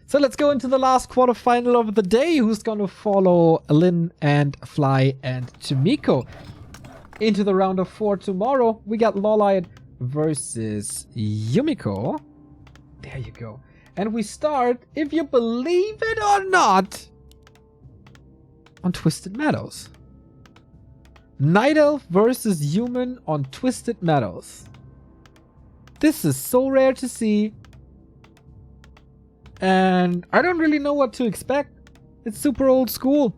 So let's go into the last quarterfinal of the day. Who's going to follow Lin and Fly and Yumiko into the round of 4 tomorrow? We got LawLiet versus Yumiko. There you go. And we start, if you believe it or not, on Twisted Meadows. Night Elf versus Human on Twisted Meadows. This is so rare to see. And I don't really know what to expect. It's super old school.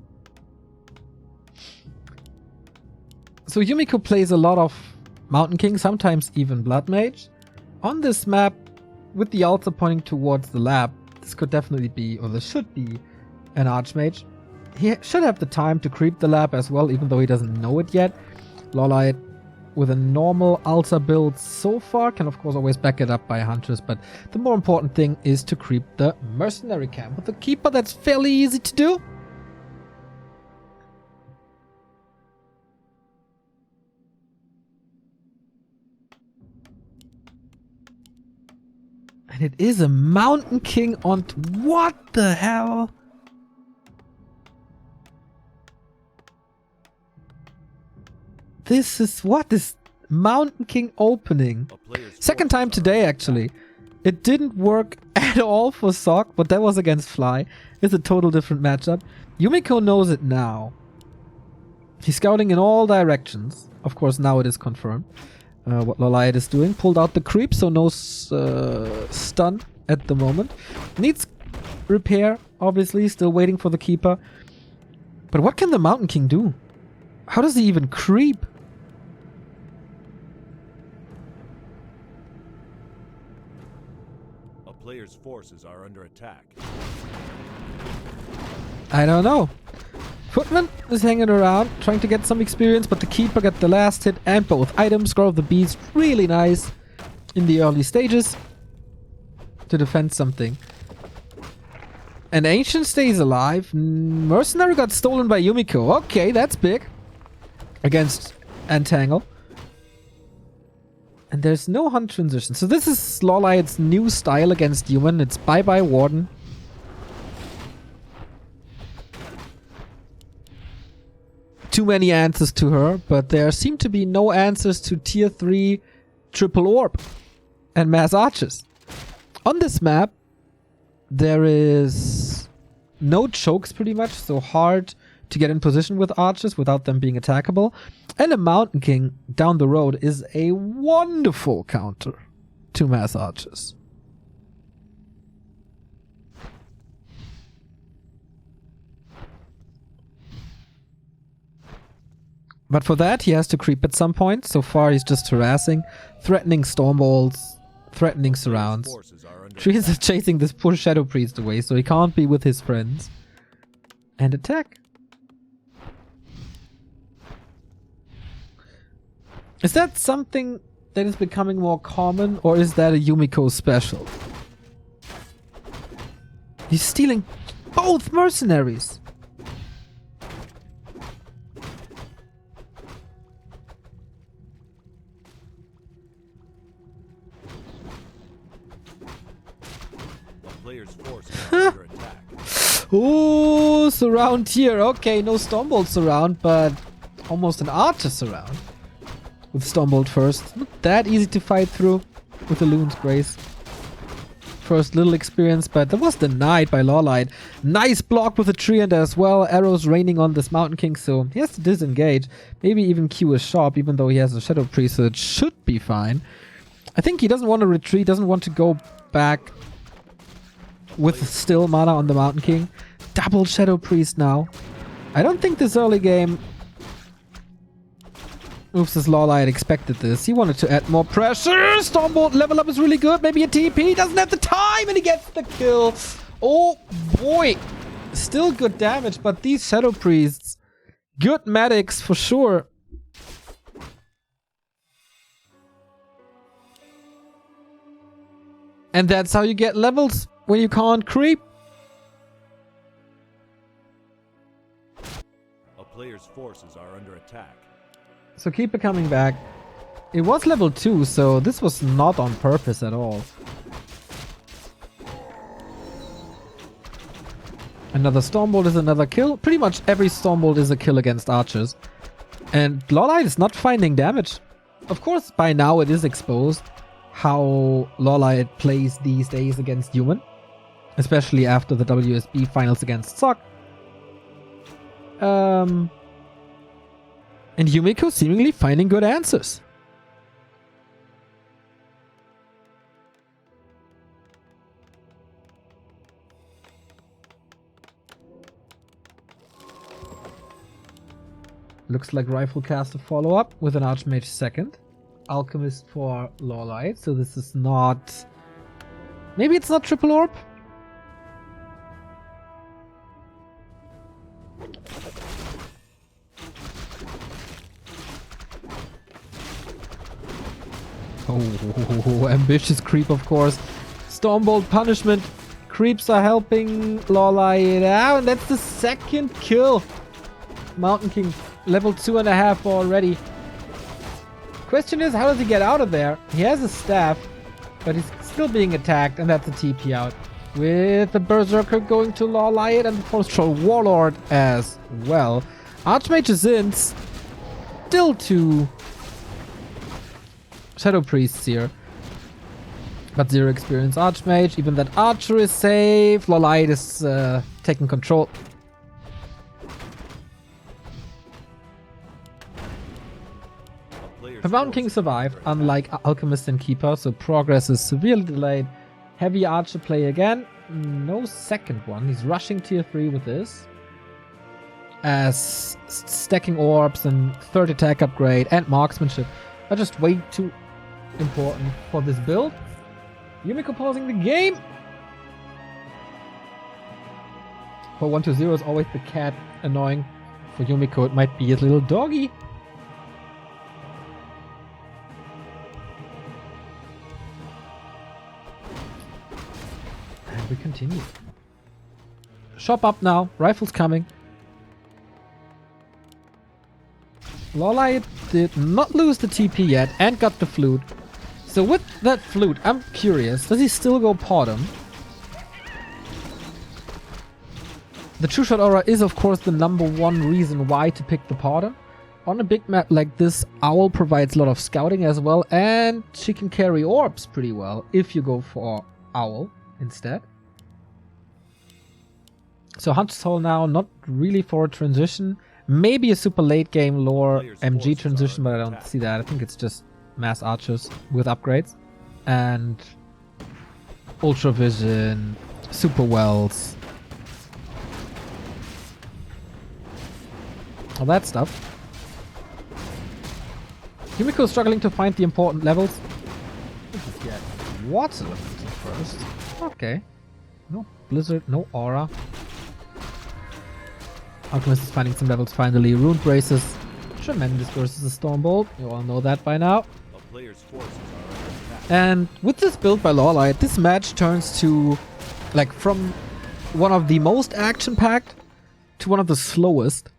So Yumiko plays a lot of Mountain King, sometimes even Blood Mage. On this map, with the altar pointing towards the lab, this could definitely be, or this should be, an Archmage. He should have the time to creep the lab as well, even though he doesn't know it yet. LawLiet, with a normal altar build so far, can of course always back it up by hunters, but the more important thing is to creep the mercenary camp. With the keeper, that's fairly easy to do. And it is a Mountain King on... What the hell? This is what is Mountain King opening. Second time today, actually. It didn't work at all for Sock, but that was against Fly. It's a total different matchup. Yumiko knows it now. He's scouting in all directions. Of course, now it is confirmed what LawLiet is doing. Pulled out the creep, so no stun at the moment. Needs repair, obviously. Still waiting for the keeper. But what can the Mountain King do? How does he even creep? A player's forces are under attack. I don't know. Footman is hanging around, trying to get some experience, but the keeper got the last hit and both items. Scroll of the Beast, really nice in the early stages to defend something. And Ancient stays alive. Mercenary got stolen by Yumiko. Okay, that's big. Against Entangle. And there's no hunt transition. So this is LawLiet's new style against Human. It's bye-bye Warden. Too many answers to her, but there seem to be no answers to tier 3 triple orb and mass archers. On this map, there is no chokes pretty much, so hard to get in position with archers without them being attackable. And a Mountain King down the road is a wonderful counter to mass archers. But for that, he has to creep at some point. So far, he's just harassing, threatening storm balls, threatening surrounds. Trees are chasing this poor Shadow Priest away, so he can't be with his friends. And attack. Is that something that is becoming more common, or is that a Yumiko special? He's stealing both mercenaries. Ooh, surround here. Okay, no Stormbolt surround, but almost an Archer surround. With Stormbolt first. Not that easy to fight through with the Loon's Grace. First little experience, but that was denied by LawLiet. Nice block with a tree and as well. Arrows raining on this Mountain King, so he has to disengage. Maybe even Q is sharp, even though he has a Shadow Priest, so it should be fine. I think he doesn't want to retreat, doesn't want to go back with still mana on the Mountain King. Double Shadow Priest now. I don't think this early game Oops, as LawLiet expected this. He wanted to add more pressure. Stormbolt level up is really good. Maybe a TP. Doesn't have the time and he gets the kill. Oh boy. Still good damage, but these Shadow Priests, good medics for sure. And that's how you get levels when you can't creep. A player's forces are under attack. So keep it coming back. It was level 2, so this was not on purpose at all. Another Stormbolt is another kill. Pretty much every Stormbolt is a kill against archers. And LawLiet is not finding damage. Of course, by now it is exposed how LawLiet plays these days against human. Especially after the WSB finals against Sock. And Yumiko seemingly finding good answers. Looks like Riflecaster follow-up with an Archmage second. Alchemist for LawLiet, so this is not... Maybe it's not triple orb? Oh, ambitious creep, of course. Stormbolt punishment. Creeps are helping LawLiet out, and that's the second kill. Mountain King, level 2.5 already. Question is, how does he get out of there? He has a staff, but he's still being attacked, and that's a TP out. With the Berserker going to LawLiet and the Force Troll Warlord as well. Archmage is in. Still two Shadow Priests here. But 0 experience Archmage. Even that Archer is safe. LawLiet is taking control. The Mountain King survived, unlike Alchemist and Keeper, so progress is severely delayed. Heavy Archer play again. No second one. He's rushing tier 3 with this. As stacking orbs and third attack upgrade and marksmanship are just way too important for this build. Yumiko pausing the game. For 1-0 is always the cat annoying. For Yumiko it might be his little doggy. We continue. Shop up now. Rifles coming. LawLiet did not lose the TP yet and got the flute. So with that flute, I'm curious. Does he still go Potom? The True Shot Aura is of course the #1 reason why to pick the Potom. On a big map like this, Owl provides a lot of scouting as well. And she can carry orbs pretty well if you go for Owl instead. So Hunter's Hole now, not really for a transition. Maybe a super late game lore MG transition, but I don't see that. I think it's just mass archers with upgrades. And Ultra Vision, Super Wells. All that stuff. Yumiko is struggling to find the important levels. Get water elemental first. Okay. No Blizzard, no Aura. Alchemist is finding some levels finally. Rune Braces. Tremendous versus the Stormbolt. You all know that by now. And with this build by LawLiet, this match turns to, like, from one of the most action-packed to one of the slowest.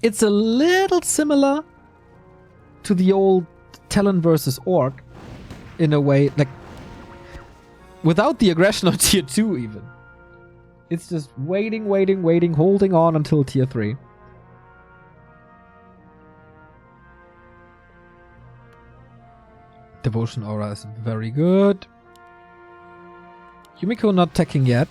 It's a little similar to the old Talon versus Orc in a way, like, without the aggression of tier 2 even. It's just waiting, holding on until tier 3. Devotion Aura is very good. Yumiko not teching yet.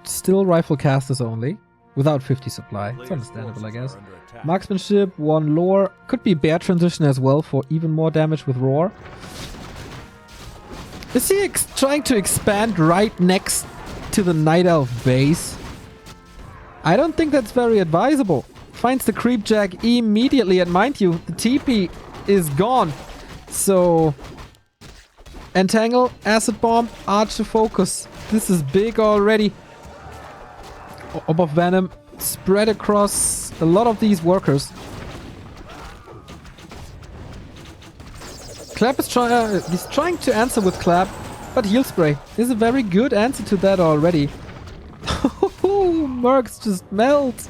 Still rifle casters only. Without 50 supply. It's understandable, I guess. Marksmanship, 1 lore. Could be bear transition as well for even more damage with roar. Is he trying to expand right next to the Night Elf base? I don't think that's very advisable. Finds the Creepjack immediately, and mind you, the TP is gone. So Entangle, Acid Bomb, Archer Focus. This is big already. Orb of Venom spread across a lot of these workers. Clap is he's trying to answer with Clap, but Heal Spray is a very good answer to that already. Mercs just melt.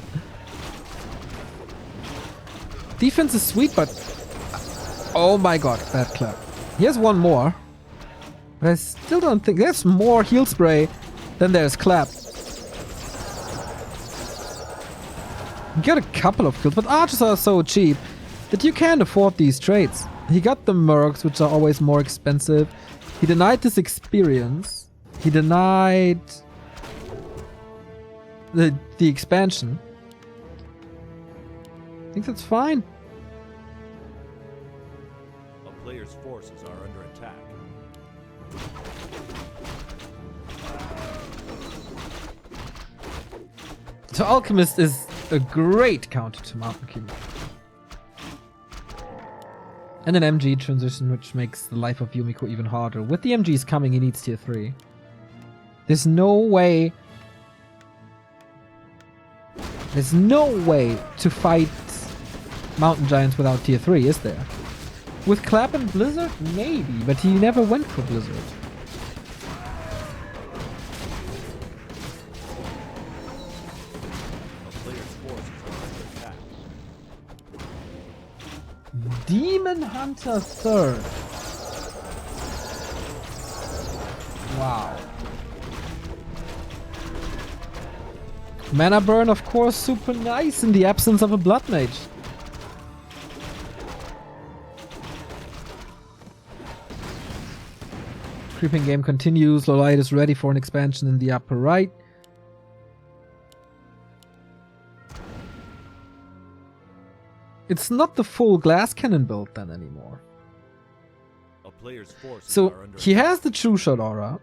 Defense is sweet, but oh my god, that Clap. He has 1 more, but I still don't think there's more Heal Spray than there's Clap. He got a couple of kills, but archers are so cheap that you can't afford these trades. He got the mercs, which are always more expensive. He denied this experience. He denied the expansion. I think that's fine. A player's forces are under attack. So Alchemist is a great counter to Mountain King. And an MG transition, which makes the life of Yumiko even harder. With the MGs coming, he needs tier 3. There's no way to fight Mountain Giants without tier 3, is there? With Clap and Blizzard? Maybe, but he never went for Blizzard. Demon Hunter 3rd. Wow. Mana burn, of course, super nice in the absence of a Blood Mage. Creeping game continues. LawLiet is ready for an expansion in the upper right. It's not the full glass cannon build then anymore. A player's forces So are under he has the True Shot aura,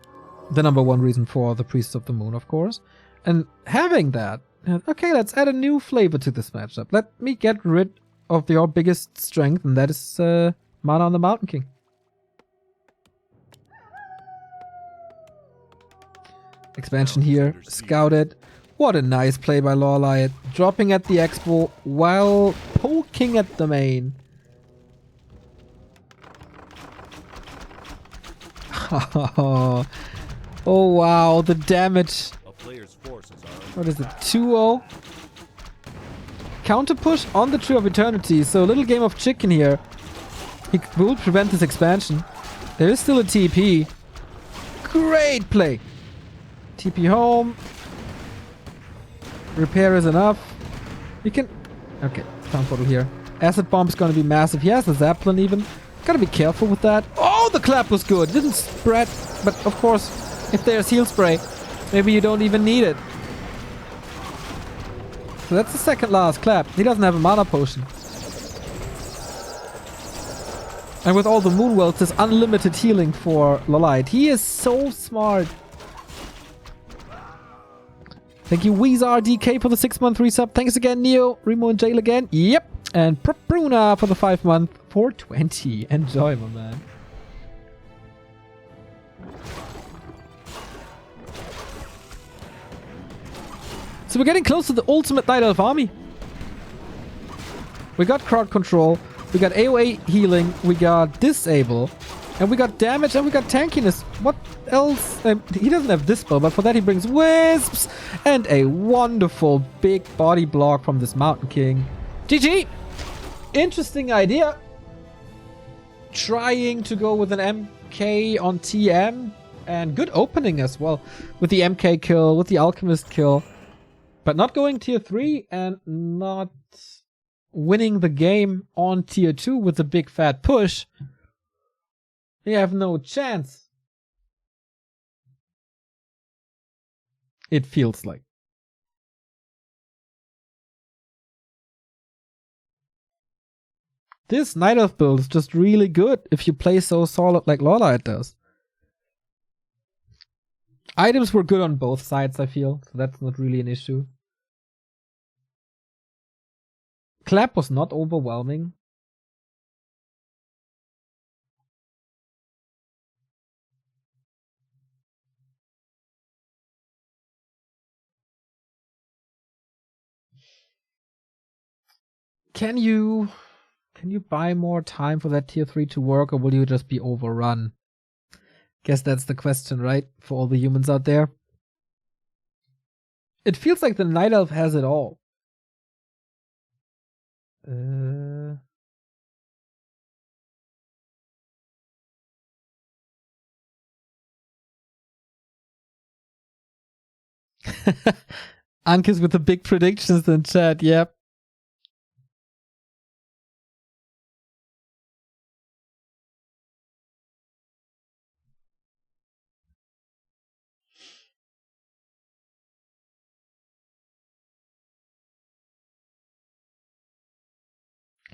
the number one reason for the Priests of the Moon, of course. And having that, okay, let's add a new flavor to this matchup. Let me get rid of your biggest strength, and that is mana on the Mountain King. Expansion here, scouted. What a nice play by LawLiet, dropping at the expo while poking at the main. Oh wow, the damage. a player's forces are under What is it, 2-0? Counter push on the Tree of Eternity, so a little game of chicken here. He will prevent this expansion. There is still a TP. Great play. TP home. Repair is enough. You can... Okay, Town Portal here. Acid Bomb is going to be massive. He has the Zeppelin even. Gotta be careful with that. Oh, the clap was good. It didn't spread. But of course, if there's heal spray, maybe you don't even need it. So that's the second last clap. He doesn't have a mana potion. And with all the moon welts, there's unlimited healing for LawLiet. He is so smart. Thank you, Weezar DK for the 6-month resub. Thanks again, Neo, Remo, and Jail again. Yep. And Bruna for the 5-month 420. Enjoy, my man. So we're getting close to the ultimate Night Elf army. We got crowd control. We got AoE healing. We got disable. And we got damage and we got tankiness. What else? He doesn't have this spell, but for that he brings wisps and a wonderful big body block from this Mountain King. GG! Interesting idea. Trying to go with an MK on TM. And good opening as well. With the MK kill, with the Alchemist kill. But not going tier 3 and not winning the game on tier 2 with a big fat push. You have no chance. It feels like. This Night Elf build is just really good if you play so solid like LawLiet does. Items were good on both sides, I feel, so that's not really an issue. Clap was not overwhelming. Can you buy more time for that tier 3 to work, or will you just be overrun? Guess that's the question, right? For all the humans out there. It feels like the Night Elf has it all. Ankis with the big predictions in chat, yep.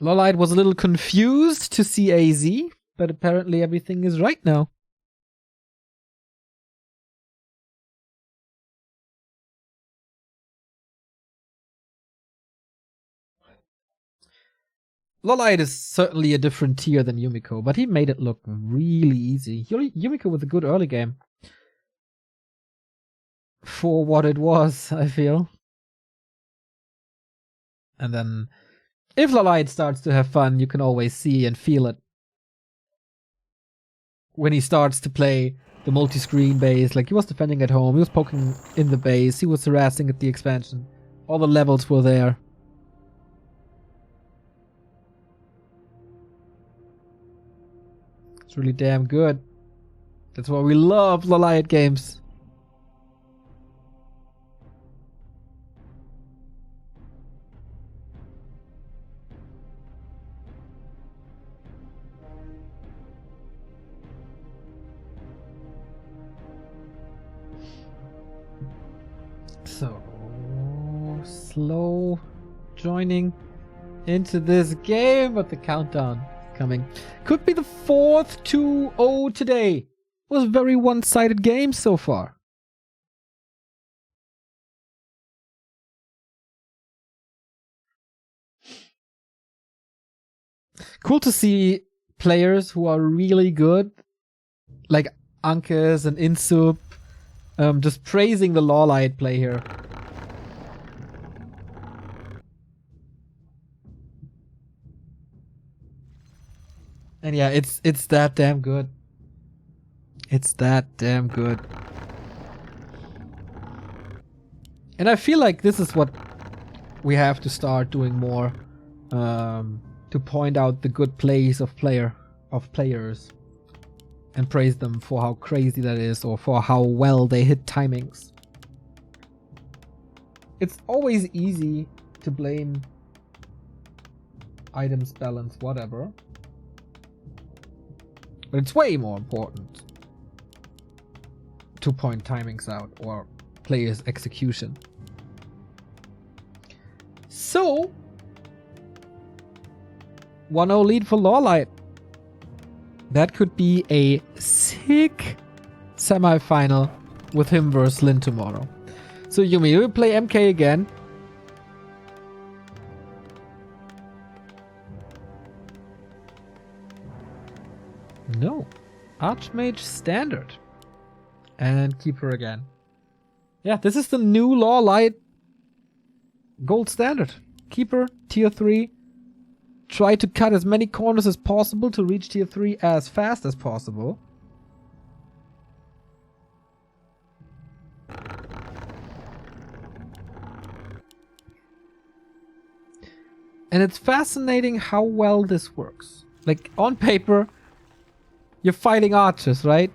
LawLiet was a little confused to see AZ, but apparently everything is right now. LawLiet is certainly a different tier than Yumiko, but he made it look really easy. Yumiko with a good early game. For what it was, I feel. And then, if LawLiet starts to have fun, you can always see and feel it. When he starts to play the multi-screen base, like he was defending at home, he was poking in the base, he was harassing at the expansion. All the levels were there. It's really damn good. That's why we love LawLiet games. So, slow joining into this game, but the countdown coming. Could be the 4th 2-0 today. Was a very one-sided game so far. Cool to see players who are really good, like Ankes and Insup, just praising the LawLiet play here. And yeah, it's that damn good. It's that damn good. And I feel like this is what we have to start doing more, to point out the good plays of players and praise them for how crazy that is or for how well they hit timings. It's always easy to blame items, balance, whatever. But it's way more important to point timings out or players' execution. So, 1-0 lead for LawLiet. That could be a sick semi-final with him versus Lin tomorrow. So Yumi will play MK again. No. Archmage Standard. And Keeper again. Yeah, this is the new LawLiet Gold Standard. Keeper, Tier 3. Try to cut as many corners as possible to reach Tier 3 as fast as possible. And it's fascinating how well this works. Like, on paper, you're fighting archers, right?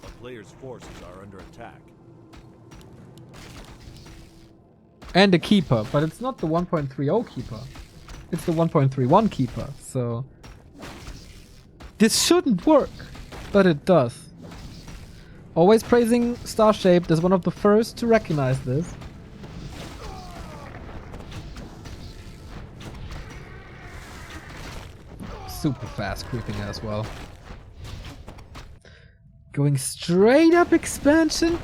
A player's forces are under attack. And a keeper, but it's not the 1.30 keeper. It's the 1.31 keeper, so... This shouldn't work, but it does. Always praising Starshaped as one of the first to recognize this. Super fast creeping as well. Going straight up expansion.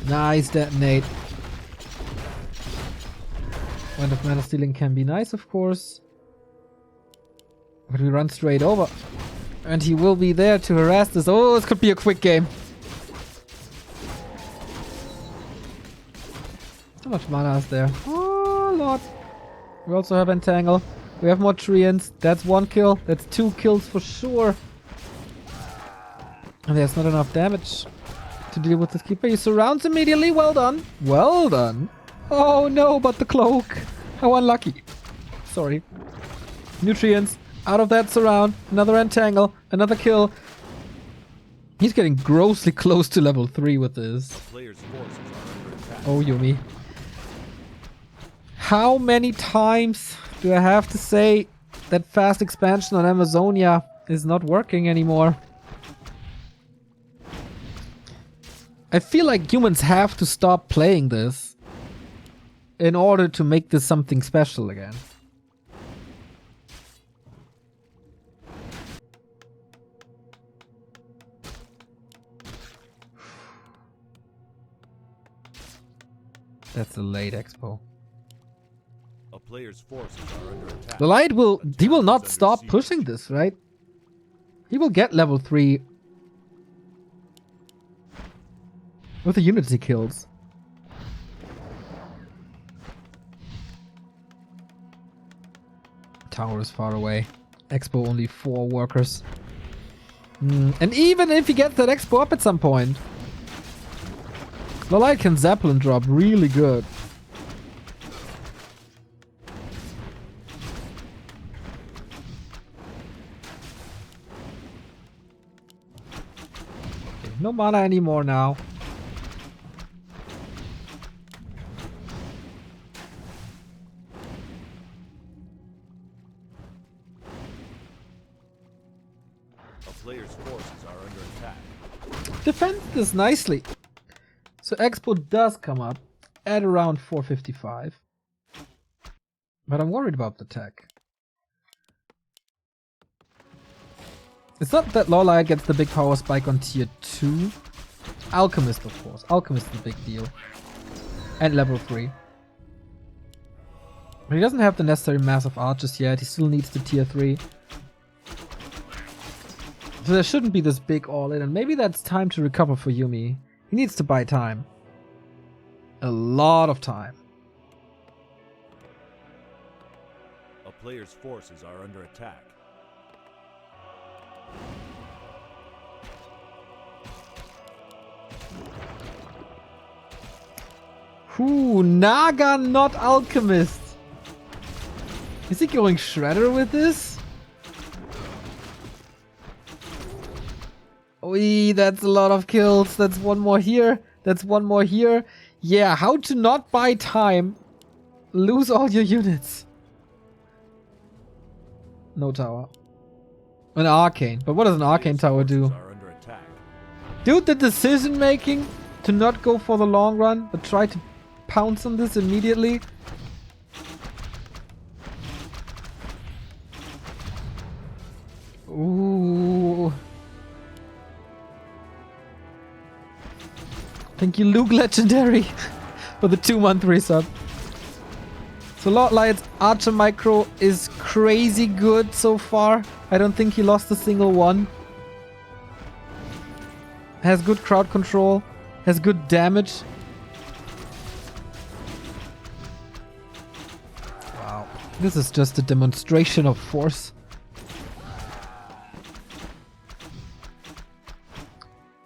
Nice detonate. Point of mana stealing can be nice, of course. But we run straight over. And he will be there to harass this. Oh, this could be a quick game. How much mana is there? Oh, a lot. We also have Entangle. We have more Treants. That's 1 kill. That's 2 kills for sure. And there's not enough damage to deal with this keeper. He surrounds immediately. Well done. Well done. Oh no, but the cloak. How unlucky. Sorry. Nutrients. Out of that surround. Another entangle. Another kill. He's getting grossly close to level 3 with this. Oh, Yumi. How many times do I have to say that fast expansion on Amazonia is not working anymore? I feel like humans have to stop playing this in order to make this something special again. That's a late expo. A player's forces are under attack. LawLiet he will not stop pushing this, right? He will get level 3 with the units he kills. Tower is far away. Expo only 4 workers. And even if he gets that expo up at some point, LawLiet can Zeppelin drop really good. Okay, no mana anymore now. A player's forces are under attack. Defends this nicely. So expo does come up at around 455. But I'm worried about the tech. It's not that LawLiet gets the big power spike on tier 2. Alchemist, of course. Alchemist is the big deal. And level 3. But he doesn't have the necessary massive archers yet. He still needs the tier 3. So there shouldn't be this big all-in. And maybe that's time to recover for Yumi. He needs to buy time. A lot of time. A player's forces are under attack. Ooh, Naga, not Alchemist. Is he going Shredder with this? Oi, that's a lot of kills. That's one more here. That's one more here. Yeah, how to not buy time. Lose all your units. No tower. An arcane. But what does an arcane tower do? Dude, the decision making to not go for the long run, but try to pounce on this immediately. Ooh. Thank you, Luke Legendary, for the 2-month resub. So LawLiet's Archer Micro is crazy good so far. I don't think he lost a single one. Has good crowd control. Has good damage. Wow. This is just a demonstration of force.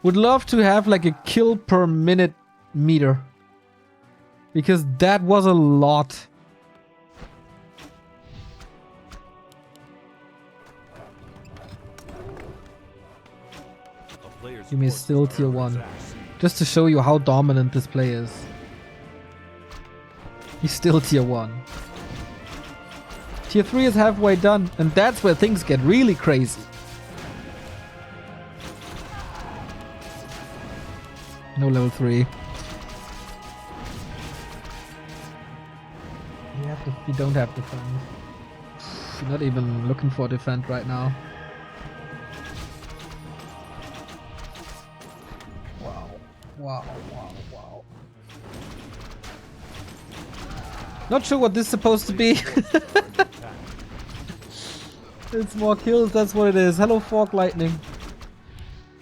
Would love to have like a kill per minute meter. Because that was a lot. Yumi is still tier 1. Just to show you how dominant this play is. He's still tier 1. Tier 3 is halfway done, and that's where things get really crazy. No level 3. You don't have defend. You're not even looking for defend right now. Wow. Not sure what this is supposed to be. It's more kills, that's what it is. Hello, Fork Lightning.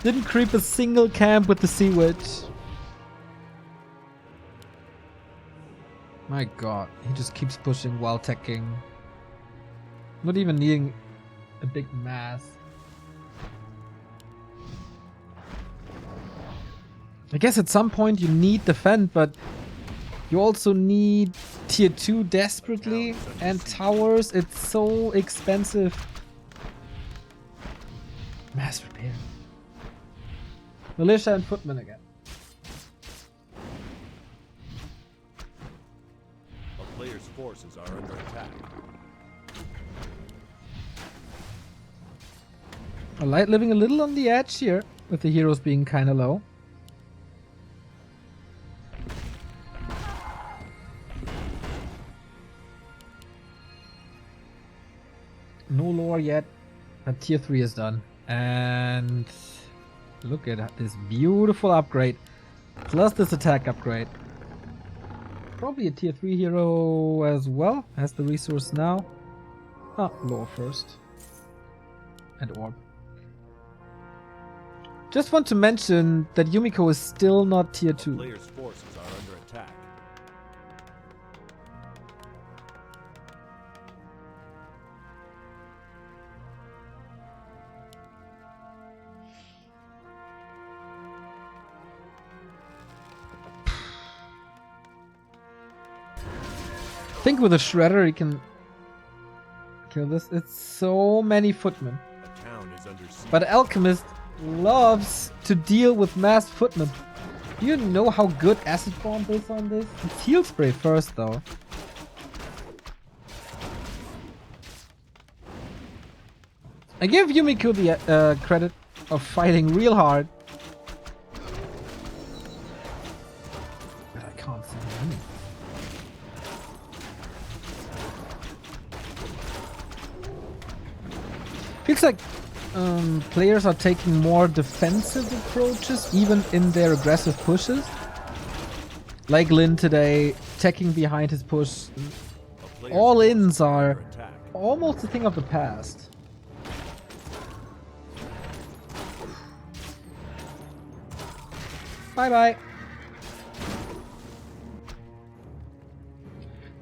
Didn't creep a single camp with the Sea Witch. My god, he just keeps pushing while teching. Not even needing a big mass. I guess at some point you need defend, but you also need tier 2 desperately and towers. It's so expensive. Mass repair. Militia and footmen again. A player's forces are under attack. LawLiet living a little on the edge here, with the heroes being kinda low. No lore yet, but tier 3 is done. And look at this beautiful upgrade. Plus this attack upgrade. Probably a tier 3 hero as well. Has the resource now. Ah, lore first. And orb. Just want to mention that Yumiko is still not tier 2. Players' forces are under attack. I think with a shredder he can kill this. It's so many footmen. A town is under siege. But Alchemist loves to deal with massed footmen. Do you know how good Acid Bomb is on this? It's Heal Spray first though. I give Yumiko the credit of fighting real hard. But I can't see anything. Feels like players are taking more defensive approaches even in their aggressive pushes. Like Lin today, teching behind his push. All ins are almost a thing of the past. Bye bye.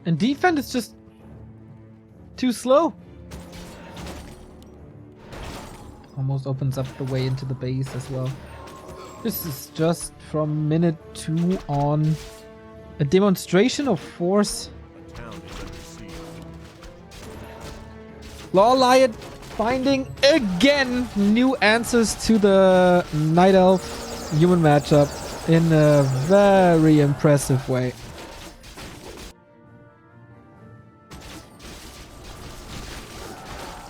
And defense is just too slow. Almost opens up the way into the base as well. This is just from minute 2 on a demonstration of force. A town is under siege. LawLiet finding again new answers to the Night Elf human matchup in a very impressive way.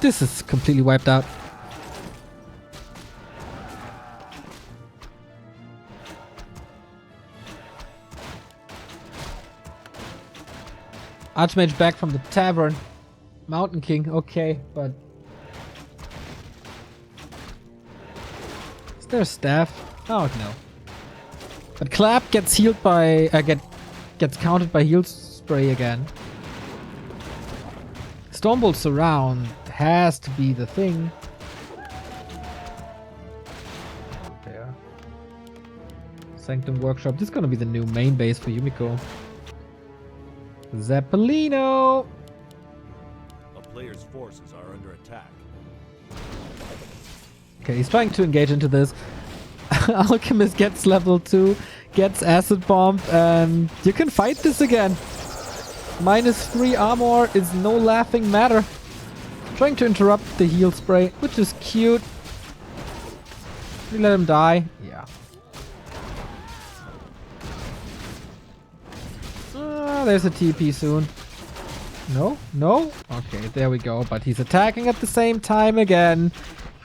This is completely wiped out. Archmage back from the tavern. Mountain King, okay, but... Is there a staff? Oh, no. But Clap gets healed by... gets counted by heal spray again. Stormbolt Surround has to be the thing. There. Sanctum Workshop. This is gonna be the new main base for Yumiko. Zeppelino! A player's forces are under attack. Okay, he's trying to engage into this. Alchemist gets level 2, gets acid bomb, and you can fight this again. -3 armor is no laughing matter. Trying to interrupt the heal spray, which is cute. We let him die. Yeah. There's a TP soon. No? No? Okay, there we go. But he's attacking at the same time again.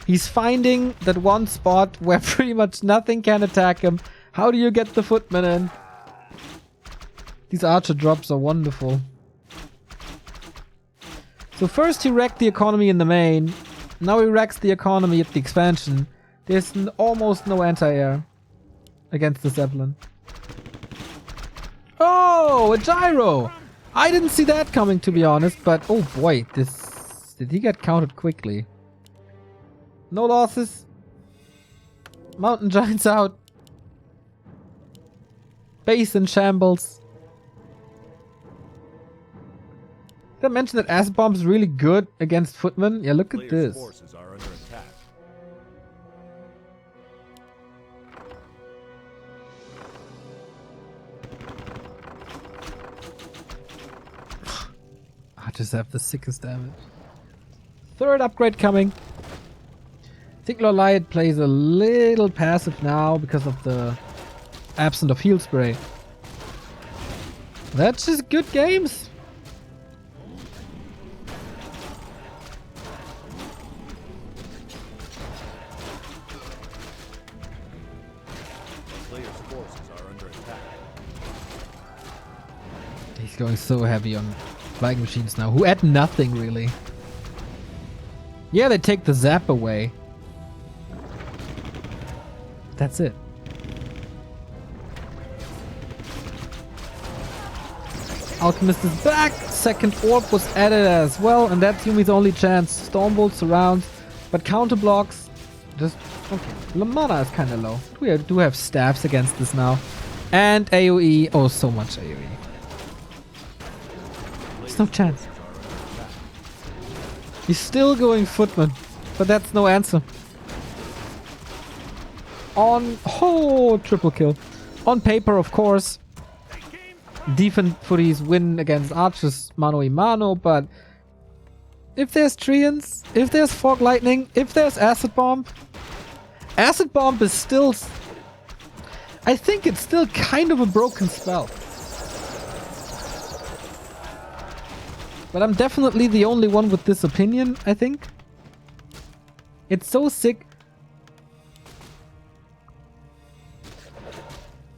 He's finding that one spot where pretty much nothing can attack him. How do you get the footman in? These archer drops are wonderful. So first he wrecked the economy in the main. Now he wrecks the economy at the expansion. There's almost no anti-air against the Zeppelin. Oh, a gyro! I didn't see that coming, to be honest, but oh boy, this... Did he get counted quickly? No losses. Mountain Giants out. Base in shambles. Did I mention that Acid Bomb is really good against footmen? Yeah, look at this. Forces are under attack. I just have the sickest damage. Third upgrade coming. I think LawLiet plays a little passive now because of the absence of heal spray. That's just good games. Players' forces are under attack. He's going so heavy on flying machines now, who add nothing really. Yeah, they take the zap away. That's it. Alchemist is back. Second orb was added as well, and that's Yumi's only chance. Stormbolt surrounds, but counter blocks. Just okay. The mana is kind of low. We do have staffs against this now, and AOE. Oh, so much AOE. There's no chance. He's still going Footman, but that's no answer. Triple kill. On paper, of course. Defense footies win against archers mano a mano, but if there's treants, if there's fog lightning, if there's acid bomb is still, I think it's still kind of a broken spell. But I'm definitely the only one with this opinion, I think. It's so sick.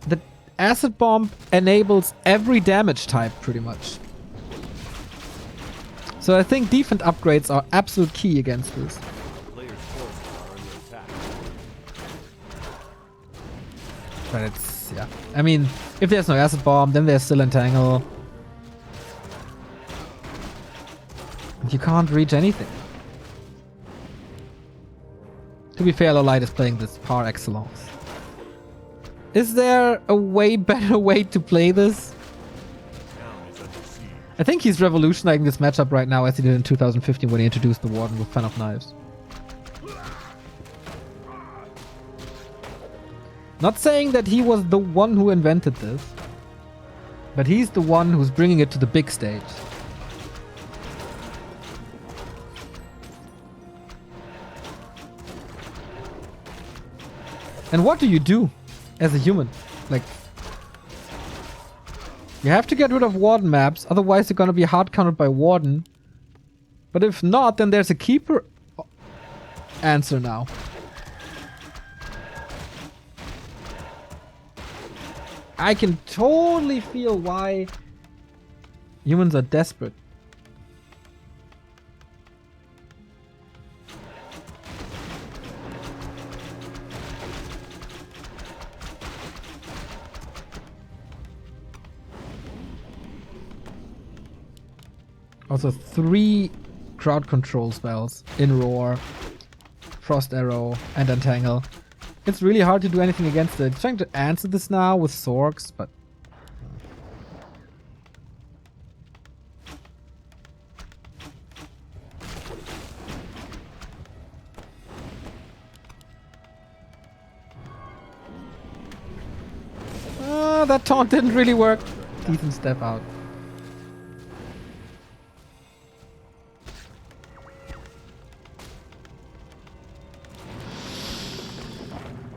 The acid bomb enables every damage type pretty much. So I think defense upgrades are absolute key against this. Players' forces are under attack. But it's, yeah. I mean, if there's no acid bomb, then there's still entangle. You can't reach anything. To be fair, LawLiet is playing this par excellence. Is there a way better way to play this? I think he's revolutionizing this matchup right now as he did in 2015 when he introduced the Warden with Fan of Knives. Not saying that he was the one who invented this, but he's the one who's bringing it to the big stage. And what do you do as a human? Like, you have to get rid of Warden maps, otherwise you're gonna be hard countered by Warden. But if not, then there's a Keeper answer now. I can totally feel why humans are desperate. Also 3 crowd control spells in Roar, Frost Arrow, and Entangle. It's really hard to do anything against it. It's trying to answer this now with Sorks, but... that taunt didn't really work. Ethan, step out.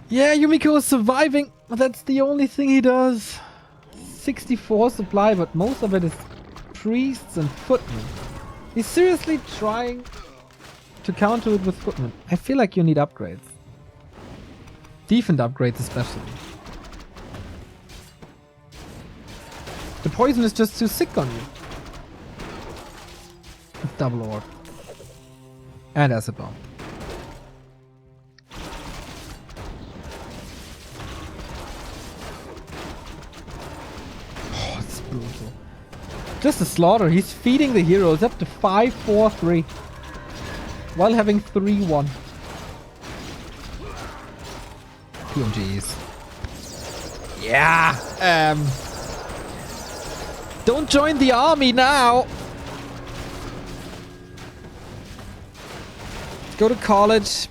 Yeah, Yumiko is surviving, but that's the only thing he does. 64 supply, but most of it is priests and footmen. He's seriously trying to counter it with footmen. I feel like you need upgrades. Defense upgrades especially. The poison is just too sick on you. Double orb. And acid bomb. Brutal. Just a slaughter. He's feeding the heroes up to 5-4-3 while having 3-1. PMGs. Yeah. Don't join the army now. Go to college.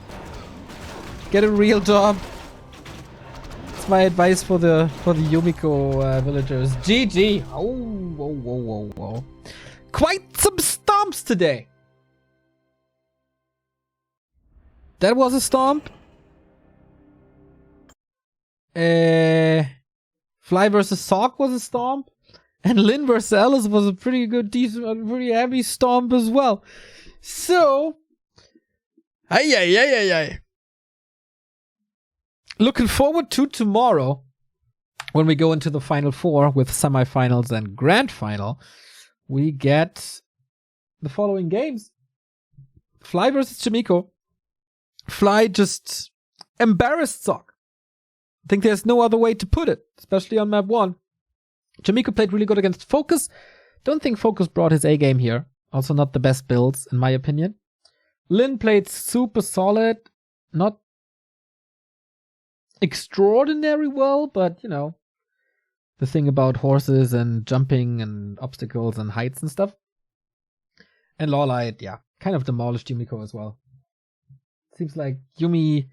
Get a real job. My advice for the Yumiko villagers. GG. Oh, whoa, whoa, whoa, whoa. Quite some stomps today. That was a stomp. Fly versus Sock was a stomp. And Lynn versus Alice was a pretty good, decent, pretty heavy stomp as well. So, looking forward to tomorrow when we go into the Final Four with semifinals and grand final. We get the following games. Fly versus Yumiko. Fly just embarrassed Sock. I think there's no other way to put it, especially on map 1. Yumiko played really good against Focus. Don't think Focus brought his A game here. Also not the best builds, in my opinion. Lin played super solid. Not extraordinary well, but, you know, the thing about horses and jumping and obstacles and heights and stuff. And LawLiet, yeah, kind of demolished Yumiko as well. Seems like Yumi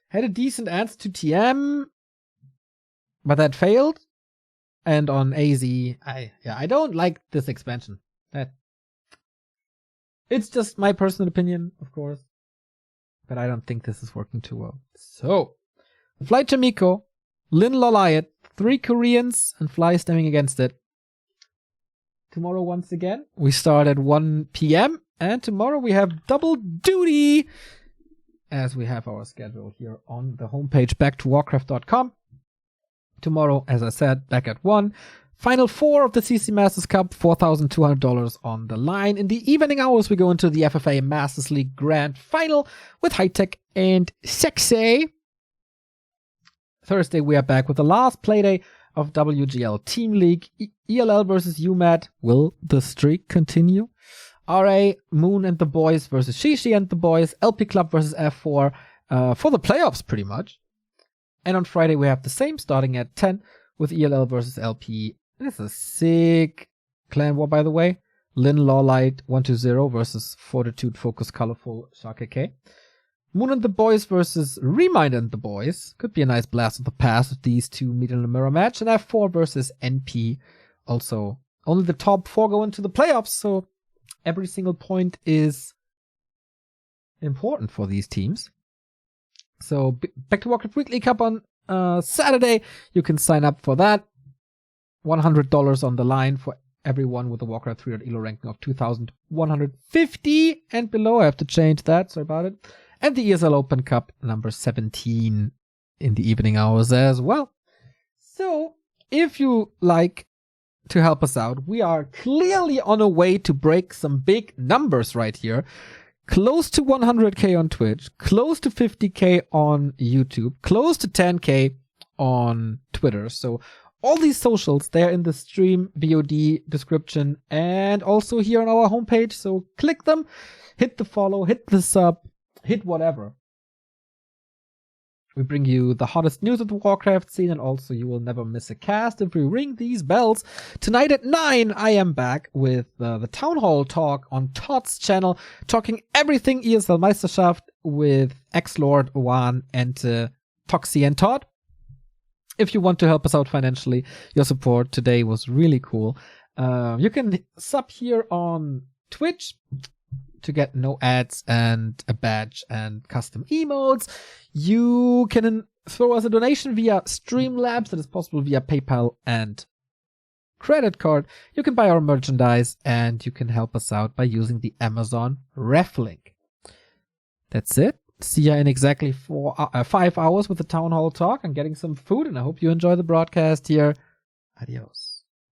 had a decent answer to TM, but that failed. And on AZ, I don't like this expansion. It's just my personal opinion, of course, but I don't think this is working too well. So, Fly Yumiko, Lin LawLiet, 3 Koreans, and Fly stemming against it. Tomorrow, once again, we start at 1 p.m. And tomorrow we have double duty, as we have our schedule here on the homepage, backtowarcraft.com. Tomorrow, as I said, back at 1. Final 4 of the CC Masters Cup, $4,200 on the line. In the evening hours, we go into the FFA Masters League Grand Final with High-Tech and Sexy. Thursday, we are back with the last playday of WGL Team League. ELL versus UMAT. Will the streak continue? RA, Moon and the Boys versus Shishi and the Boys. LP Club versus F4 for the playoffs, pretty much. And on Friday, we have the same, starting at 10 with ELL versus LP. This is a sick clan war, by the way. Lin LawLiet 120 versus Fortitude Focus Colorful Shark AK. Moon and the Boys versus Remind and the Boys. Could be a nice blast of the past if these two meet in a mirror match. And F4 versus NP. Also, only the top 4 go into the playoffs, so every single point is important for these teams. So, Back to Warcraft Weekly Cup on Saturday. You can sign up for that. $100 on the line for everyone with a Warcraft 3 ELO ranking of 2,150 and below. I have to change that, sorry about it. And the ESL Open Cup number 17 in the evening hours as well. So, if you like to help us out, we are clearly on a way to break some big numbers right here. Close to 100k on Twitch, close to 50k on YouTube, close to 10k on Twitter. So all these socials, they're in the stream VOD description and also here on our homepage. So click them, hit the follow, hit the sub, hit whatever. We bring you the hottest news of the Warcraft scene, and also you will never miss a cast if we ring these bells. Tonight at 9, I am back with the Town Hall talk on Todd's channel, talking everything ESL Meisterschaft with X-Lord, Juan, and Toxie and Todd. If you want to help us out financially, your support today was really cool. You can sub here on Twitch to get no ads and a badge and custom emotes. You can throw us a donation via Streamlabs. That is possible via PayPal and credit card. You can buy our merchandise and you can help us out by using the Amazon ref link. That's it. See ya in exactly 5 hours with the Town Hall talk and getting some food, and I hope you enjoy the broadcast here. Adios.